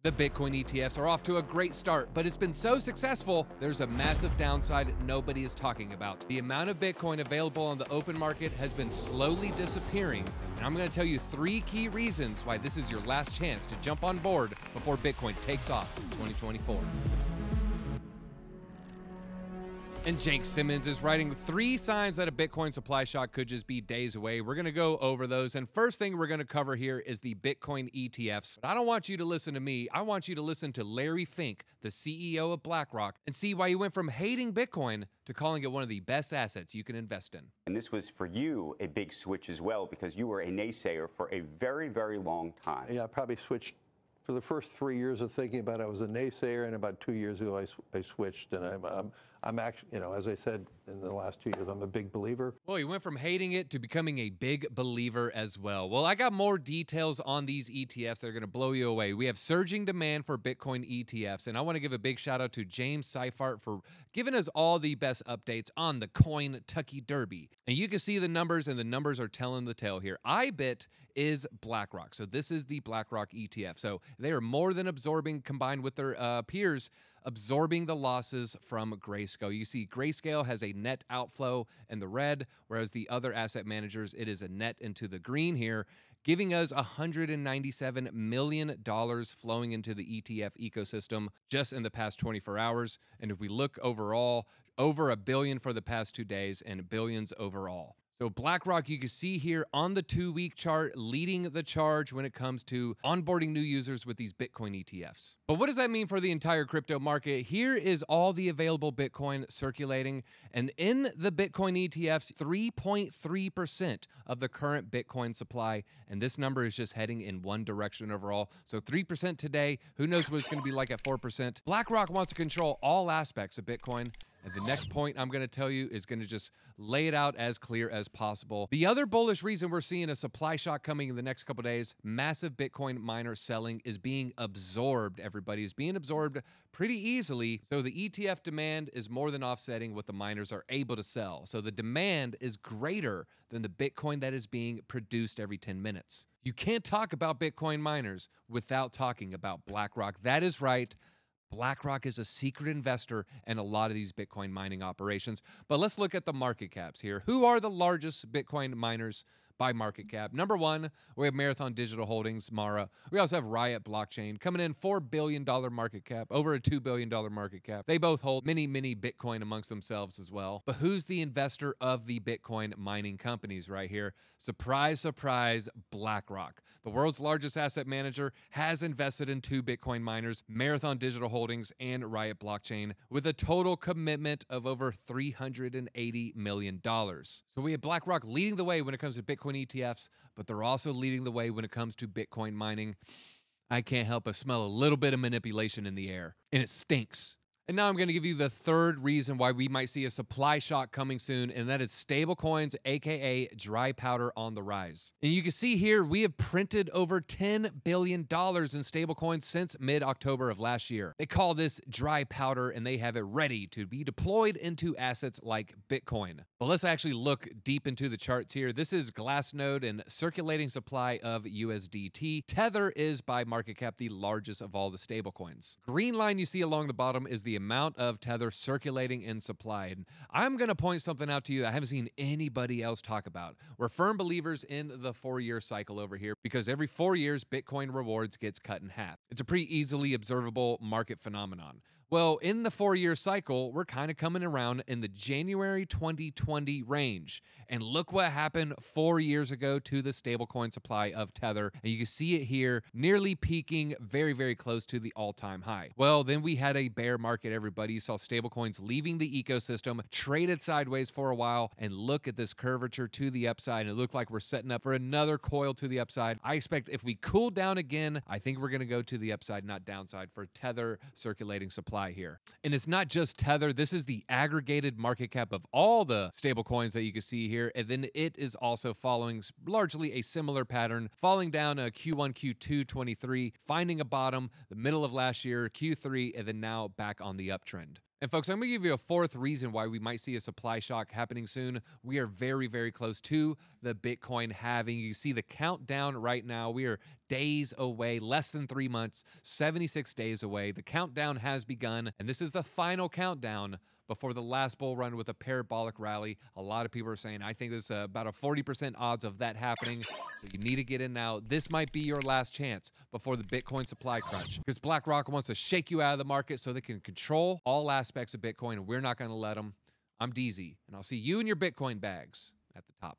The Bitcoin ETFs are off to a great start, but it's been so successful, there's a massive downside nobody is talking about. The amount of Bitcoin available on the open market has been slowly disappearing, and I'm going to tell you 3 key reasons why this is your last chance to jump on board before Bitcoin takes off in 2024. And Jake Simmons is writing 3 signs that a Bitcoin supply shock could just be days away. We're going to go over those. And first thing we're going to cover here is the Bitcoin ETFs. But I don't want you to listen to me. I want you to listen to Larry Fink, the CEO of Blackrock, and see why he went from hating Bitcoin to calling it one of the best assets you can invest in. And this was for you a big switch as well, because you were a naysayer for a very, very long time. Yeah, I probably switched. For the first 3 years of thinking about it, I was a naysayer, and about 2 years ago, I switched. And I'm actually, you know, as I said in the last 2 years, I'm a big believer. Well, he went from hating it to becoming a big believer as well. Well, I got more details on these ETFs that are going to blow you away. We have surging demand for Bitcoin ETFs, and I want to give a big shout out to James Seifert for giving us all the best updates on the Coin-Tucky Derby. And you can see the numbers, and the numbers are telling the tale here. IBIT is Blackrock. So this is the Blackrock ETF. So they are more than absorbing, combined with their peers, absorbing the losses from Grayscale. You see Grayscale has a net outflow in the red, whereas the other asset managers, it is a net into the green here, giving us $197 million flowing into the ETF ecosystem just in the past 24 hours. And if we look overall, over $1 billion for the past 2 days and billions overall. So BlackRock, you can see here on the 2-week chart, leading the charge when it comes to onboarding new users with these Bitcoin ETFs. But what does that mean for the entire crypto market? Here is all the available Bitcoin circulating. And in the Bitcoin ETFs, 3.3% of the current Bitcoin supply. And this number is just heading in one direction overall. So 3% today. Who knows what it's going to be like at 4%. BlackRock wants to control all aspects of Bitcoin. And the next point I'm going to tell you is going to just lay it out as clear as possible. The other bullish reason we're seeing a supply shock coming in the next couple of days, massive Bitcoin miner selling is being absorbed. Everybody is being absorbed pretty easily. So the ETF demand is more than offsetting what the miners are able to sell. So the demand is greater than the Bitcoin that is being produced every 10 minutes. You can't talk about Bitcoin miners without talking about BlackRock. That is right. BlackRock is a secret investor in a lot of these Bitcoin mining operations. But let's look at the market caps here. Who are the largest Bitcoin miners by market cap? Number 1, we have Marathon Digital Holdings, MARA. We also have Riot Blockchain coming in $4 billion market cap, over a $2 billion market cap. They both hold many Bitcoin amongst themselves as well. But who's the investor of the Bitcoin mining companies right here? Surprise, surprise, BlackRock. The world's largest asset manager has invested in 2 Bitcoin miners, Marathon Digital Holdings and Riot Blockchain, with a total commitment of over $380 million. So we have BlackRock leading the way when it comes to Bitcoin ETFs, but they're also leading the way when it comes to Bitcoin mining. I can't help but smell a little bit of manipulation in the air, and it stinks. And now I'm going to give you the third reason why we might see a supply shock coming soon, and that is stablecoins, aka dry powder on the rise. And you can see here, we have printed over $10 billion in stablecoins since mid-October of last year. They call this dry powder, and they have it ready to be deployed into assets like Bitcoin. But let's actually look deep into the charts here. This is Glassnode and circulating supply of USDT. Tether is by market cap the largest of all the stablecoins. Green line you see along the bottom is the amount of Tether circulating in supply. And I'm going to point something out to you that I haven't seen anybody else talk about. We're firm believers in the 4-year cycle over here because every 4 years, Bitcoin rewards gets cut in half. It's a pretty easily observable market phenomenon. Well, in the 4-year cycle, we're kind of coming around in the January 2020 range. And look what happened 4 years ago to the stablecoin supply of Tether. And you can see it here, nearly peaking very close to the all-time high. Well, then we had a bear market, everybody. You saw stablecoins leaving the ecosystem, traded sideways for a while, and look at this curvature to the upside. And it looked like we're setting up for another coil to the upside. I expect if we cool down again, I think we're going to go to the upside, not downside, for Tether circulating supply here. And it's not just Tether. This is the aggregated market cap of all the stable coins that you can see here. And then it is also following largely a similar pattern, falling down a Q1, Q2, 23, finding a bottom the middle of last year, Q3, and then now back on the uptrend. And folks, I'm going to give you a fourth reason why we might see a supply shock happening soon. We are very, very close to the Bitcoin halving. You see the countdown right now. We are days away, less than 3 months, 76 days away. The countdown has begun, and this is the final countdown before the last bull run with a parabolic rally. A lot of people are saying, I think there's about a 40% odds of that happening. So you need to get in now. This might be your last chance before the Bitcoin supply crunch, because Blackrock wants to shake you out of the market so they can control all aspects of Bitcoin, and we're not going to let them. I'm DZ, and I'll see you in your Bitcoin bags at the top.